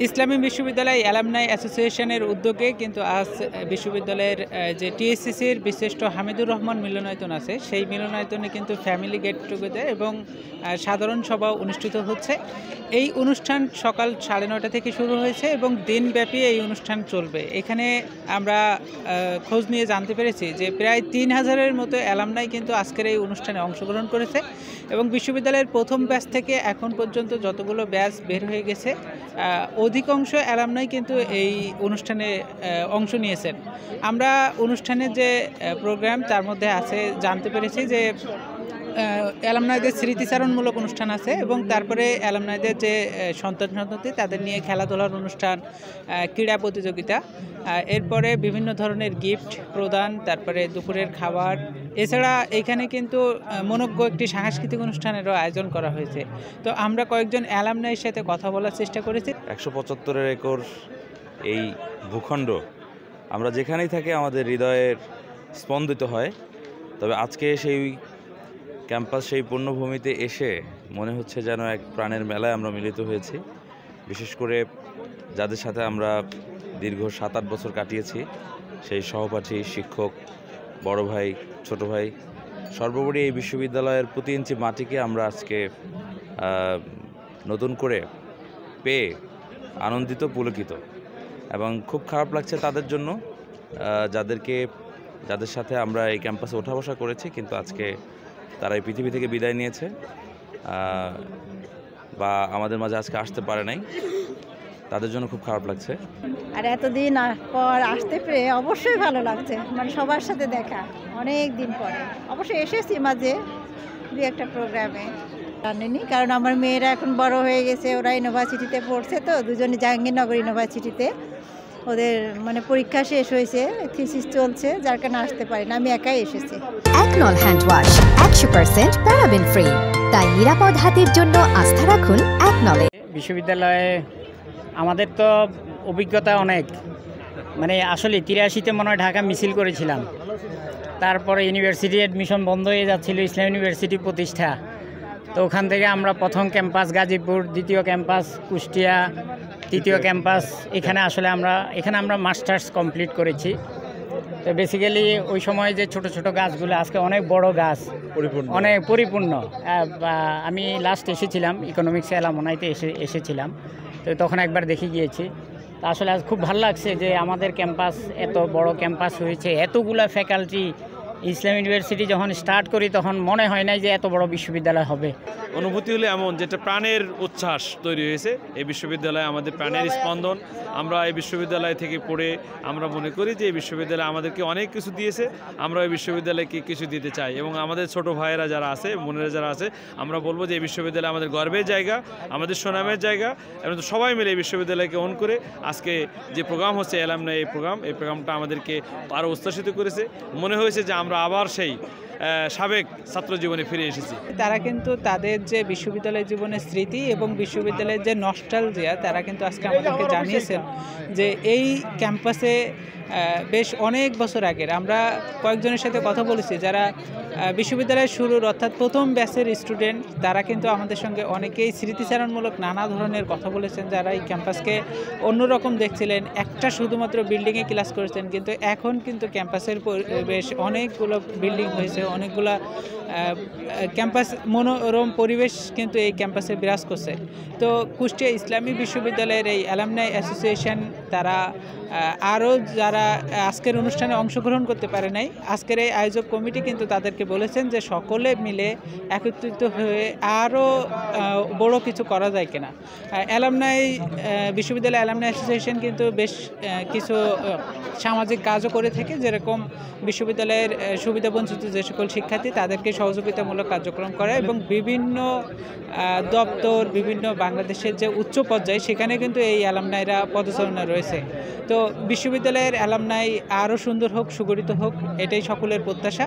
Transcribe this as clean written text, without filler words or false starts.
ইসলামী বিশ্ববিদ্যালয় অ্যালামনাই অ্যাসোসিয়েশনের উদ্যোগে কিন্তু আজ বিশ্ববিদ্যালয়ের যে টিএসসিসির বিশিষ্ট হামিদুর রহমান মিলনায়তন আছে, সেই মিলনায়তনে কিন্তু ফ্যামিলি গেট টুগেদার এবং সাধারণ সভা অনুষ্ঠিত হচ্ছে। এই অনুষ্ঠান সকাল 9:30 থেকে শুরু হয়েছে এবং দিনব্যাপী এই অনুষ্ঠান চলবে। এখানে আমরা খোঁজ নিয়ে জানতে পেরেছি যে প্রায় 3000-এর মতো অ্যালামনাই কিন্তু আজকের এই অনুষ্ঠানে অংশগ্রহণ করেছে এবং বিশ্ববিদ্যালয়ের প্রথম ব্যাচ থেকে এখন পর্যন্ত যতগুলো ব্যাচ বের হয়ে গেছে অধিকাংশ অ্যালামনাই কিন্তু এই অনুষ্ঠানে অংশ নিয়েছেন। আমরা অনুষ্ঠানের যে প্রোগ্রাম তার মধ্যে আছে জানতে পেরেছি যে অ্যালামনাইদের স্মৃতিচারণমূলক অনুষ্ঠান আছে এবং তারপরে অ্যালামনাইদের যে সন্তান-সন্ততি তাদের নিয়ে খেলাধুলার অনুষ্ঠান, ক্রীড়া প্রতিযোগিতা, এরপরে বিভিন্ন ধরনের গিফট প্রদান, তারপরে দুপুরের খাবার। এছাড়া এখানে কিন্তু মনোজ্ঞ একটি সাংস্কৃতিক অনুষ্ঠানেরও আয়োজন করা হয়েছে। তো আমরা কয়েকজন অ্যালামনাইয়ের সাথে কথা বলার চেষ্টা করেছি। 175 একর এই ভূখণ্ড আমরা যেখানেই থাকি আমাদের হৃদয়ের স্পন্দিত হয়। তবে আজকে সেই ক্যাম্পাস, সেই পূর্ণভূমিতে এসে মনে হচ্ছে যেন এক প্রাণের মেলায় আমরা মিলিত হয়েছি। বিশেষ করে যাদের সাথে আমরা দীর্ঘ 7-8 বছর কাটিয়েছি, সেই সহপাঠী, শিক্ষক, বড় ভাই, ছোট ভাই, সর্বোপরি এই বিশ্ববিদ্যালয়ের প্রতি ইঞ্চি মাটিকে আমরা আজকে নতুন করে পেয়ে আনন্দিত, পুলকিত এবং খুব খারাপ লাগছে তাদের জন্য যাদের সাথে আমরা এই ক্যাম্পাসে ওঠা বসা করেছি, কিন্তু আজকে তারা এই পৃথিবী থেকে বিদায় নিয়েছে বা আমাদের মাঝে আজকে আসতে পারে নাই। তাদের জন্য খুব খারাপ লাগছে। আর এতদিন পর আসতে পেরে অবশ্যই ভালো লাগছে, মানে সবার সাথে দেখা অনেক দিন পরে। অবশ্যই এসেছি মাঝে দু একটা প্রোগ্রামে, জানেনি কারণ আমার মেয়েরা এখন বড় হয়ে গেছে, ওরা ইউনিভার্সিটিতে পড়ছে, তো দুজনে জাহাঙ্গীরনগর ইউনিভার্সিটিতে ওদের মানে পরীক্ষা শেষ হয়েছে, থিসিস চলছে, যার কারণে আসতে পারি না, আমি একাই এসেছি। একনল হ্যান্ড ওয়াশ 100% প্যারাবেন ফ্রি, তাই নিরাপদ হাতের জন্য আস্থা রাখুন একনলে। বিশ্ববিদ্যালয়ে আমাদের তো অভিজ্ঞতা অনেক, মানে আসলে 83-তে মনে হয় ঢাকা মিছিল করেছিলাম, তারপরে ইউনিভার্সিটি অ্যাডমিশন বন্ধ হয়ে যাচ্ছিল, ইসলাম ইউনিভার্সিটি প্রতিষ্ঠা, তো ওখান থেকে আমরা প্রথম ক্যাম্পাস গাজীপুর, দ্বিতীয় ক্যাম্পাস কুষ্টিয়া, তৃতীয় ক্যাম্পাস এখানে আসলে এখানে আমরা মাস্টার্স কমপ্লিট করেছি। তো বেসিক্যালি ওই সময় যে ছোট ছোট গাছগুলো আজকে অনেক বড় গাছ, অনেক পরিপূর্ণ। আমি লাস্ট এসেছিলাম ইকোনমিক্স অ্যালামনাইতে এসেছিলাম, তো তখন একবার দেখে গিয়েছি। তা আসলে আজ খুব ভালো লাগছে যে আমাদের ক্যাম্পাস এত বড় ক্যাম্পাস হয়েছে, এতগুলা ফ্যাকাল্টি। ইসলাম ইউনিভার্সিটি যখন স্টার্ট করি তখন মনে হয় নাই যে এত বড় বিশ্ববিদ্যালয় হবে। অনুভূতি হলো এমন, যেটা প্রাণের উচ্ছ্বাস তৈরি হয়েছে। এই বিশ্ববিদ্যালয় আমাদের প্রাণের স্পন্দন। আমরা এই বিশ্ববিদ্যালয় থেকে পড়ে আমরা মনে করি যে এই বিশ্ববিদ্যালয় আমাদেরকে অনেক কিছু দিয়েছে, আমরা এই বিশ্ববিদ্যালয়কে কিছু দিতে চাই। এবং আমাদের ছোট ভাইয়েরা যারা আছে, বোনেরা যারা আছে, আমরা বলবো যে এই বিশ্ববিদ্যালয় আমাদের গর্বের জায়গা, আমাদের সুনামের জায়গা। এবং সবাই মিলে এই বিশ্ববিদ্যালয়কে অন করে আজকে যে প্রোগ্রাম হচ্ছে অ্যালামনাই, এই প্রোগ্রামটা আমাদেরকে আরও উৎসাহিত করেছে। মনে হয়েছে যে আমরা আবার সেই সাবেক ছাত্র জীবনে ফিরে এসেছি। তারা কিন্তু তাদের যে বিশ্ববিদ্যালয় জীবনের স্মৃতি এবং বিশ্ববিদ্যালয়ের যে নস্টালজিয়া, তারা কিন্তু আজকে আমাদেরকে জানিয়েছেন যে এই ক্যাম্পাসে বেশ অনেক বছর আগের আমরা কয়েকজনের সাথে কথা বলেছি যারা বিশ্ববিদ্যালয়ের শুরুর অর্থাৎ প্রথম ব্যাচের স্টুডেন্ট। তারা কিন্তু আমাদের সঙ্গে অনেকেই স্মৃতিচারণমূলক নানা ধরনের কথা বলেছেন, যারা এই ক্যাম্পাসকে অন্যরকম দেখছিলেন, একটা শুধুমাত্র বিল্ডিংয়ে ক্লাস করেছেন, কিন্তু এখন কিন্তু ক্যাম্পাসের বেশ অনেকগুলো বিল্ডিং হয়েছে, অনেকগুলো ক্যাম্পাস, মনোরম পরিবেশ কিন্তু এই ক্যাম্পাসে বিরাজ করছে। তো কুষ্টিয়া ইসলামী বিশ্ববিদ্যালয়ের এই অ্যালামনাই অ্যাসোসিয়েশন তারা আরও যারা আজকের অনুষ্ঠানে অংশগ্রহণ করতে পারে নাই, আজকের এই আয়োজক কমিটি কিন্তু তাদেরকে বলেছেন যে সকলে মিলে একত্রিত হয়ে আরও বড় কিছু করা যায় কিনা। অ্যালামনাই বিশ্ববিদ্যালয় অ্যালামনাই অ্যাসোসিয়েশন কিন্তু বেশ কিছু সামাজিক কাজও করে থাকে, যেরকম বিশ্ববিদ্যালয়ের সুবিধাবঞ্চিত যে সকল শিক্ষার্থী তাদেরকে সহযোগিতামূলক কার্যক্রম করে এবং বিভিন্ন দপ্তর, বিভিন্ন বাংলাদেশের যে উচ্চ পর্যায়ে সেখানে কিন্তু এই অ্যালামনাইরা পদচারণা রয়েছে। তো বিশ্ববিদ্যালয়ের অ্যালামনাই আরও সুন্দর হোক, সুগঠিত হোক, এটাই সকলের প্রত্যাশা।